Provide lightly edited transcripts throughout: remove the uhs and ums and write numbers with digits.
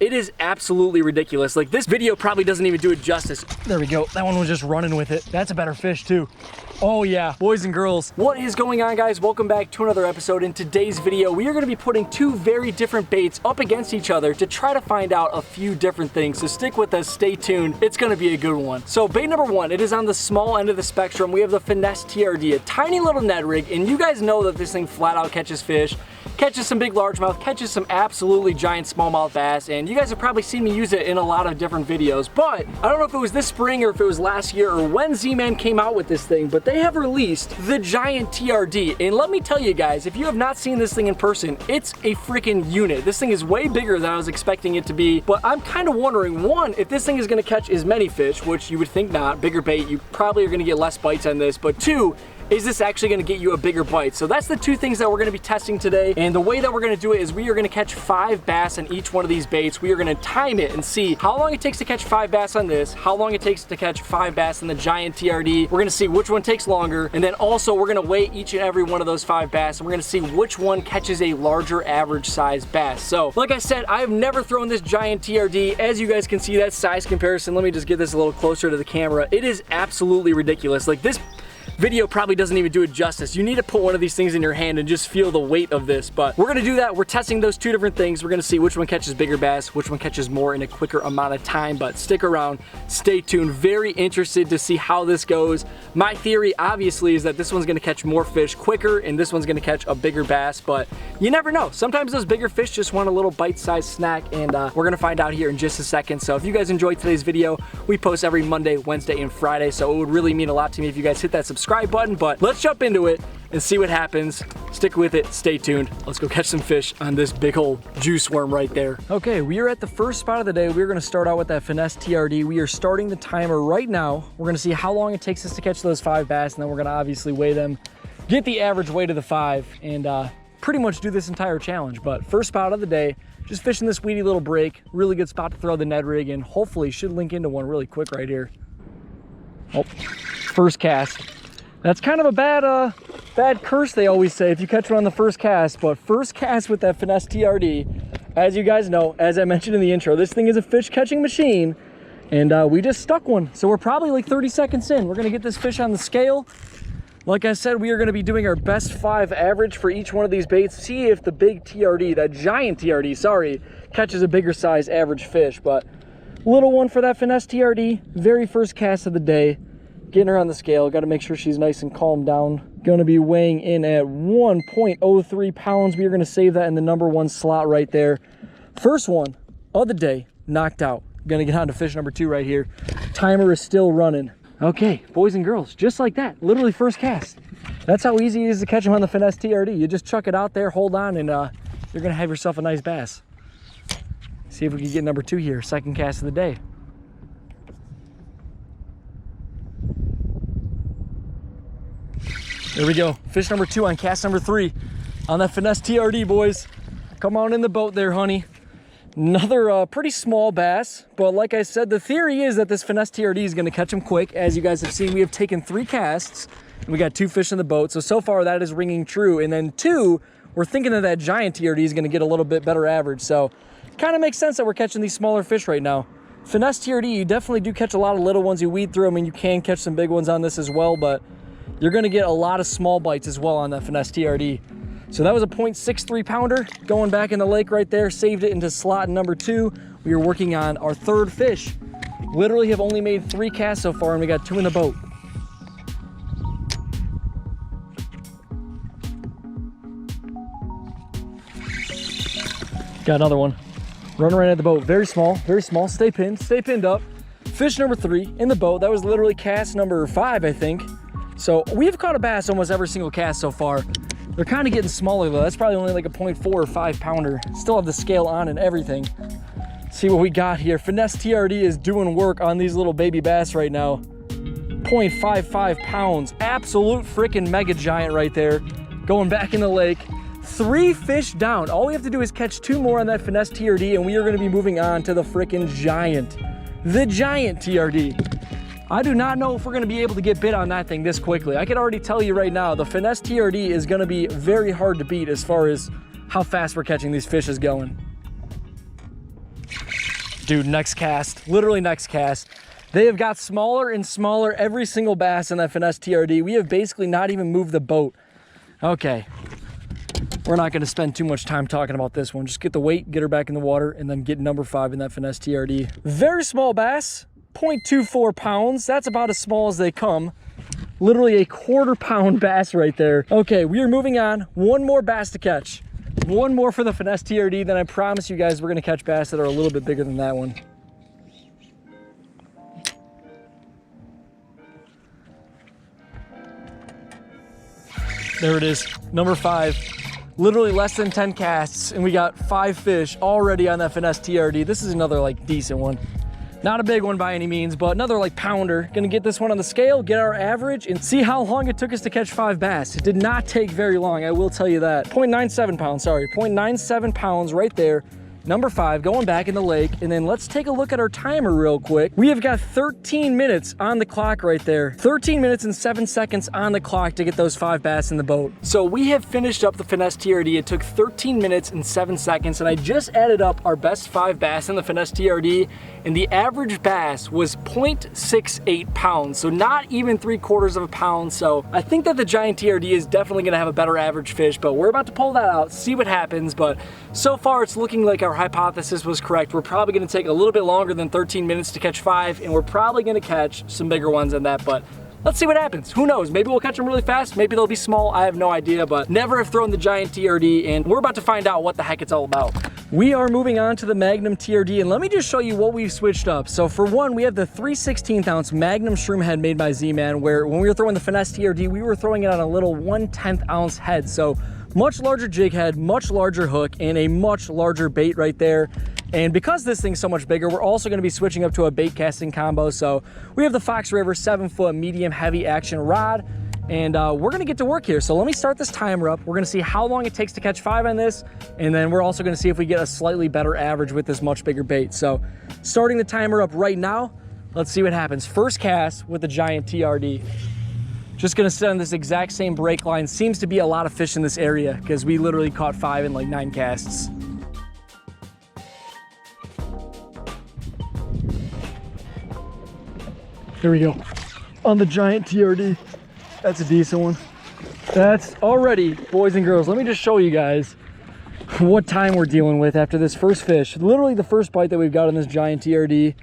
It is absolutely ridiculous. Like, this video probably doesn't even do it justice. There we go. That one was just running with it. That's a better fish too. Oh yeah, boys and girls. What is going on, guys? Welcome back to another episode. In today's video, we are gonna be putting two very different baits up against each other to try to find out a few different things. So stick with us, stay tuned. It's gonna be a good one. So bait number one, it is on the small end of the spectrum. We have the Finesse TRD, a tiny little Ned rig, and you guys know that this thing flat out catches fish, catches some big largemouth, catches some absolutely giant smallmouth bass, and you guys have probably seen me use it in a lot of different videos. But I don't know if it was this spring or if it was last year or when Z-Man came out with this thing, but they have released the Giant TRD. And let me tell you guys, if you have not seen this thing in person, it's a freaking unit. This thing is way bigger than I was expecting it to be, but I'm kind of wondering, one, if this thing is gonna catch as many fish, which you would think not. Bigger bait, you probably are gonna get less bites on this, but two, is this actually gonna get you a bigger bite? So that's the two things that we're gonna be testing today. And the way that we're gonna do it is we are gonna catch 5 bass on each one of these baits. We are gonna time it and see how long it takes to catch 5 bass on this, how long it takes to catch 5 bass on the Giant TRD. We're gonna see which one takes longer. And then also we're gonna weigh each and every one of those 5 bass, and we're gonna see which one catches a larger average size bass. So like I said, I have never thrown this Giant TRD. As you guys can see, that size comparison, let me just get this a little closer to the camera. It is absolutely ridiculous. Like, this video probably doesn't even do it justice. You need to put one of these things in your hand and just feel the weight of this, but we're gonna do that. We're testing those two different things. We're gonna see which one catches bigger bass, which one catches more in a quicker amount of time, but stick around, stay tuned. Very interested to see how this goes. My theory, obviously, is that this one's gonna catch more fish quicker and this one's gonna catch a bigger bass, but you never know. Sometimes those bigger fish just want a little bite-sized snack, and we're gonna find out here in just a second. So if you guys enjoyed today's video, we post every Monday, Wednesday, and Friday, so it would really mean a lot to me if you guys hit that subscribe button. But let's jump into it and see what happens. Stick with it, stay tuned. Let's go catch some fish on this big old juice worm right there. Okay, we are at the first spot of the day. We're gonna start out with that Finesse TRD. We are starting the timer right now. We're gonna see how long it takes us to catch those 5 bass, and then we're gonna obviously weigh them, get the average weight of the 5, and pretty much do this entire challenge. But first spot of the day, just fishing this weedy little break. Really good spot to throw the Ned rig, and hopefully should link into one really quick right here. Oh, first cast. That's kind of a bad curse, they always say, if you catch one on the first cast. But first cast with that Finesse TRD, as you guys know, as I mentioned in the intro, this thing is a fish catching machine, and we just stuck one. So we're probably like 30 seconds in. We're gonna get this fish on the scale. Like I said, we are gonna be doing our best 5 average for each one of these baits. See if the big TRD, that Giant TRD, sorry, catches a bigger size average fish. But little one for that Finesse TRD, very first cast of the day. Getting her on the scale, got to make sure she's nice and calmed down. Gonna be weighing in at 1.03 pounds. We are gonna save that in the number 1 slot right there. First one of the day, knocked out. Gonna get on to fish number 2 right here. Timer is still running. Okay, boys and girls, just like that, literally first cast. That's how easy it is to catch them on the Finesse TRD. You just chuck it out there, hold on, and you're gonna have yourself a nice bass. See if we can get number 2 here, second cast of the day. There we go. Fish number 2 on cast number 3 on that Finesse TRD, boys. Come on in the boat there, honey. Another pretty small bass, but like I said, the theory is that this Finesse TRD is going to catch them quick. As you guys have seen, we have taken 3 casts, and we got 2 fish in the boat. So far that is ringing true. And then 2, we're thinking that Giant TRD is going to get a little bit better average. So kind of makes sense that we're catching these smaller fish right now. Finesse TRD, you definitely do catch a lot of little ones. You weed through them, and you can catch some big ones on this as well, but you're gonna get a lot of small bites as well on that Finesse TRD. So that was a 0.63 pounder going back in the lake right there. Saved it into slot number 2. We are working on our 3rd fish. Literally have only made 3 casts so far, and we got 2 in the boat. Got another one. Running right at the boat. Very small, very small. Stay pinned up. Fish number 3 in the boat. That was literally cast number 5, I think. So we've caught a bass almost every single cast so far. They're kind of getting smaller though. That's probably only like a 0.4 or 5 pounder. Still have the scale on and everything. Let's see what we got here. Finesse TRD is doing work on these little baby bass right now. 0.55 pounds. Absolute freaking mega giant right there. Going back in the lake. 3 fish down. All we have to do is catch 2 more on that Finesse TRD, and we are going to be moving on to the freaking Giant. The Giant TRD. I do not know if we're gonna be able to get bit on that thing this quickly. I can already tell you right now, the Finesse TRD is gonna be very hard to beat as far as how fast we're catching these fish is going. Dude, next cast, literally next cast. They have got smaller and smaller every single bass in that finesse TRD. We have basically not even moved the boat. Okay, we're not gonna spend too much time talking about this one. Just get the weight, get her back in the water, and then get number 5 in that finesse TRD. Very small bass, 0.24 pounds. That's about as small as they come. Literally a 1/4 pound bass right there. Okay, we are moving on. One more bass to catch. One more for the finesse TRD, then I promise you guys we're gonna catch bass that are a little bit bigger than that one. There it is, number 5. Literally less than 10 casts, and we got 5 fish already on that finesse TRD. This is another like decent one. Not a big one by any means, but another like pounder. Gonna get this one on the scale, get our average, and see how long it took us to catch 5 bass. It did not take very long, I will tell you that. 0.97 pounds, sorry, 0.97 pounds right there. Number 5, going back in the lake, and then let's take a look at our timer real quick. We have got 13 minutes on the clock right there. 13 minutes and 7 seconds on the clock to get those 5 bass in the boat. So we have finished up the finesse TRD. It took 13 minutes and 7 seconds, and I just added up our best 5 bass in the finesse TRD, and the average bass was 0.68 pounds, so not even 3/4 of a pound. So I think that the Giant TRD is definitely gonna have a better average fish, but we're about to pull that out, see what happens. But so far it's looking like our hypothesis was correct. We're probably gonna take a little bit longer than 13 minutes to catch 5, and we're probably gonna catch some bigger ones than that, but let's see what happens. Who knows? Maybe we'll catch them really fast. Maybe they'll be small. I have no idea, but never have thrown the Giant TRD, and we're about to find out what the heck it's all about. We are moving on to the Magnum TRD, and let me just show you what we've switched up. So for one, we have the 3/16 ounce Magnum shroom head made by Zman, where when we were throwing the finesse TRD, we were throwing it on a little 1/10 ounce head. So much larger jig head, much larger hook, and a much larger bait right there. And because this thing's so much bigger, we're also gonna be switching up to a bait casting combo. So we have the Fox River 7-foot medium heavy action rod, and we're gonna get to work here. So let me start this timer up. We're gonna see how long it takes to catch 5 on this, and then we're also gonna see if we get a slightly better average with this much bigger bait. So starting the timer up right now, let's see what happens. First cast with the Giant TRD. Just gonna sit on this exact same break line. Seems to be a lot of fish in this area because we literally caught 5 in like 9 casts. There we go. On the Giant TRD. That's a decent one. That's already, boys and girls, let me just show you guys what time we're dealing with after this first fish. Literally the first bite that we've got on this Giant TRD.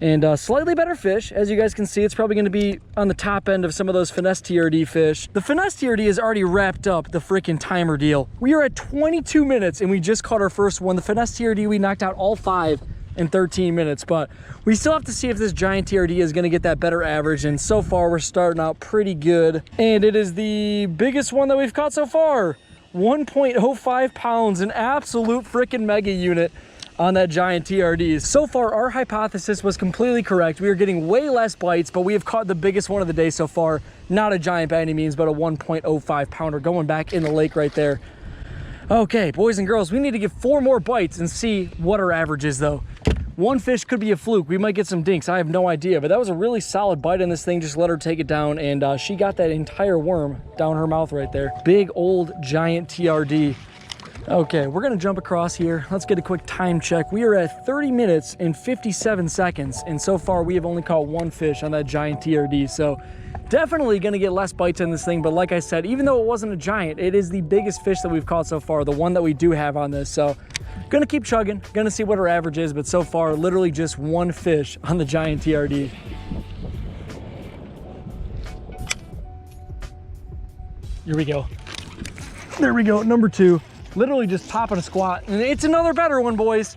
And slightly better fish. As you guys can see, it's probably gonna be on the top end of some of those finesse TRD fish. The finesse TRD has already wrapped up the freaking timer deal. We are at 22 minutes and we just caught our first one. The finesse TRD, we knocked out all 5 in 13 minutes, but we still have to see if this Giant TRD is gonna get that better average, and so far we're starting out pretty good. And it is the biggest one that we've caught so far. 1.05 pounds, an absolute freaking mega unit on that Giant TRD. So far, our hypothesis was completely correct. We are getting way less bites, but we have caught the biggest one of the day so far. Not a giant by any means, but a 1.05 pounder going back in the lake right there. Okay, boys and girls, we need to get 4 more bites and see what our average is though. One fish could be a fluke. We might get some dinks. I have no idea, but that was a really solid bite on this thing. Just let her take it down, and she got that entire worm down her mouth right there. Big old Giant TRD. Okay, we're gonna jump across here. Let's get a quick time check. We are at 30 minutes and 57 seconds, and so far we have only caught 1 fish on that Giant TRD. So definitely gonna get less bites on this thing, but like I said, even though it wasn't a giant, it is the biggest fish that we've caught so far, the one that we do have on this. So gonna keep chugging, gonna see what our average is, but so far literally just 1 fish on the Giant TRD. Here we go. There we go, number 2. Literally just popping a squat, and it's another better one, boys.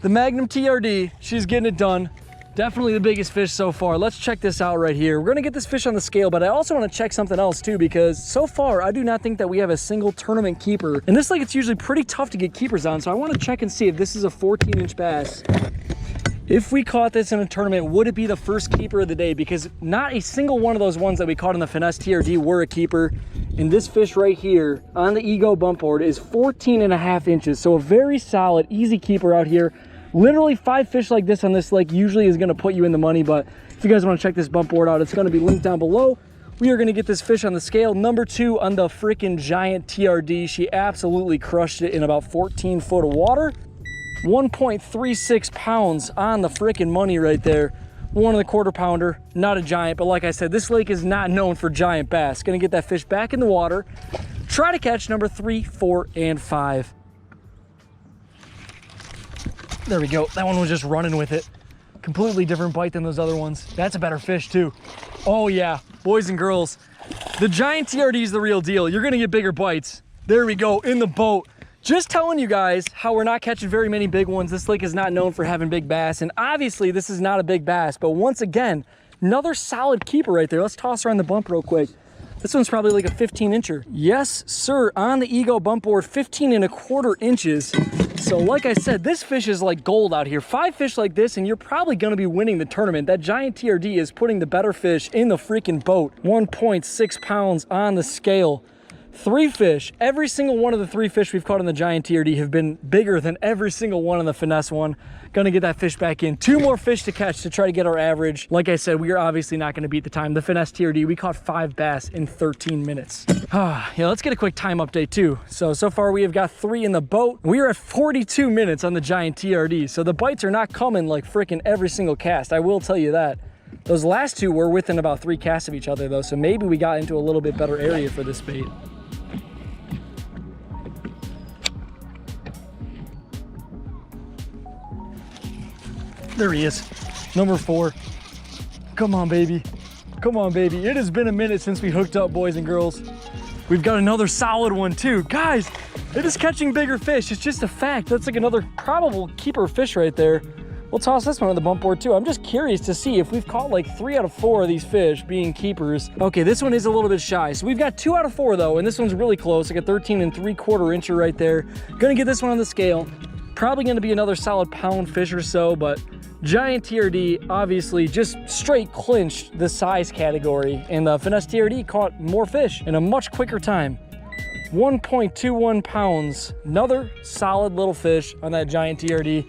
The Magnum TRD, she's getting it done. Definitely the biggest fish so far. Let's check this out right here. We're gonna get this fish on the scale, but I also wanna check something else too, because so far I do not think that we have a single tournament keeper. And this lake, it's usually pretty tough to get keepers on, so I wanna check and see if this is a 14-inch bass. If we caught this in a tournament, would it be the first keeper of the day? Because not a single one of those ones that we caught in the finesse TRD were a keeper. And this fish right here on the Ego bump board is 14.5 inches. So a very solid, easy keeper out here. Literally 5 fish like this on this lake usually is gonna put you in the money, but if you guys wanna check this bump board out, it's gonna be linked down below. We are gonna get this fish on the scale. Number 2 on the freaking Giant TRD. She absolutely crushed it in about 14 foot of water. 1.36 pounds on the freaking money right there. One of the quarter pounder, not a giant, but like I said, this lake is not known for giant bass. Gonna get that fish back in the water. Try to catch number 3, 4, and 5. There we go. That one was just running with it. Completely different bite than those other ones. That's a better fish too. Oh yeah, boys and girls, the giant TRD is the real deal. You're gonna get bigger bites. There we go, in the boat. Just telling you guys how we're not catching very many big ones. This lake is not known for having big bass, and obviously this is not a big bass, but once again, another solid keeper right there. Let's toss her on the bump real quick. This one's probably like a 15-incher. Yes, sir, on the Ego bump board, 15¼ inches. So like I said, this fish is like gold out here. 5 fish like this, and you're probably gonna be winning the tournament. That giant TRD is putting the better fish in the freaking boat. 1.6 pounds on the scale. 3 fish, every single one of the 3 fish we've caught in the giant TRD have been bigger than every single one in the finesse one. Gonna get that fish back in. 2 more fish to catch to try to get our average. Like I said, we are obviously not gonna beat the time. The finesse TRD, we caught 5 bass in 13 minutes. Yeah, let's get a quick time update too. So far we have got 3 in the boat. We are at 42 minutes on the giant TRD. So the bites are not coming like freaking every single cast. I will tell you that. Those last 2 were within about 3 casts of each other though. So maybe we got into a little bit better area for this bait. There he is, number 4. Come on, baby. Come on, baby. It has been a minute since we hooked up, boys and girls. We've got another solid one too. Guys, it is catching bigger fish. It's just a fact. That's like another probable keeper fish right there. We'll toss this one on the bump board too. I'm just curious to see if we've caught like 3 out of 4 of these fish being keepers. Okay, this one is a little bit shy. So we've got 2 out of 4 though, and this one's really close, like a 13¾ incher right there. Gonna get this one on the scale. Probably gonna be another solid pound fish or so, but giant TRD obviously just straight clinched the size category, and the finesse TRD caught more fish in a much quicker time. 1.21 pounds, another solid little fish on that giant TRD.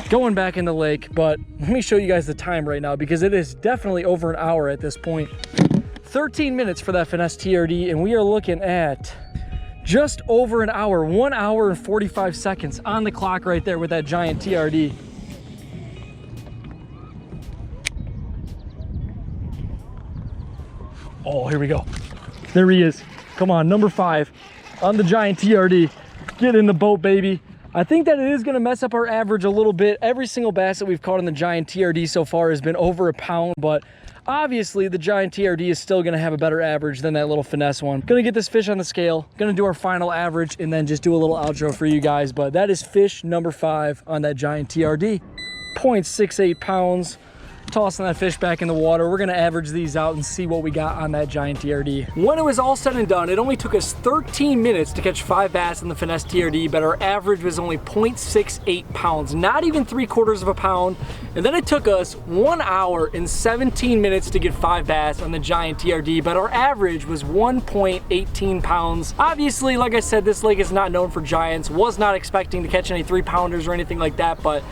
Going back in the lake, but let me show you guys the time right now because it is definitely over an hour at this point. 13 minutes for that finesse TRD, and we are looking at just over an hour, 1 hour and 45 seconds on the clock right there with that giant TRD. Oh, here we go. There he is. Come on, number 5 on the giant TRD. Get in the boat, baby. I think that it is gonna mess up our average a little bit. Every single bass that we've caught in the giant TRD so far has been over a pound, but obviously the giant TRD is still gonna have a better average than that little finesse one. Gonna get this fish on the scale, gonna do our final average, and then just do a little outro for you guys. But that is fish number 5 on that giant TRD. 0.68 pounds. Tossing that fish back in the water. We're gonna average these out and see what we got on that giant TRD. When it was all said and done, it only took us 13 minutes to catch 5 bass in the finesse TRD, but our average was only 0.68 pounds, not even 3/4 of a pound. And then it took us 1 hour and 17 minutes to get 5 bass on the giant TRD, but our average was 1.18 pounds. Obviously, like I said, this lake is not known for giants. Was not expecting to catch any 3-pounders or anything like that, but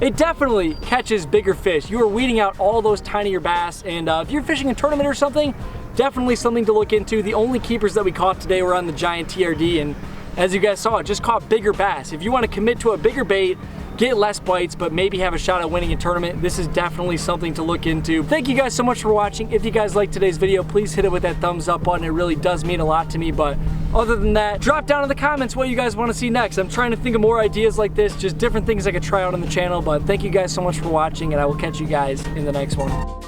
it definitely catches bigger fish. You are weeding out all those tinier bass, and if you're fishing a tournament or something, definitely something to look into. The only keepers that we caught today were on the giant TRD, and as you guys saw, it just caught bigger bass. If you want to commit to a bigger bait, get less bites, but maybe have a shot at winning a tournament, this is definitely something to look into. Thank you guys so much for watching. If you guys liked today's video, please hit it with that thumbs up button. It really does mean a lot to me. But other than that, drop down in the comments what you guys want to see next. I'm trying to think of more ideas like this, just different things I could try out on the channel. But thank you guys so much for watching, and I will catch you guys in the next one.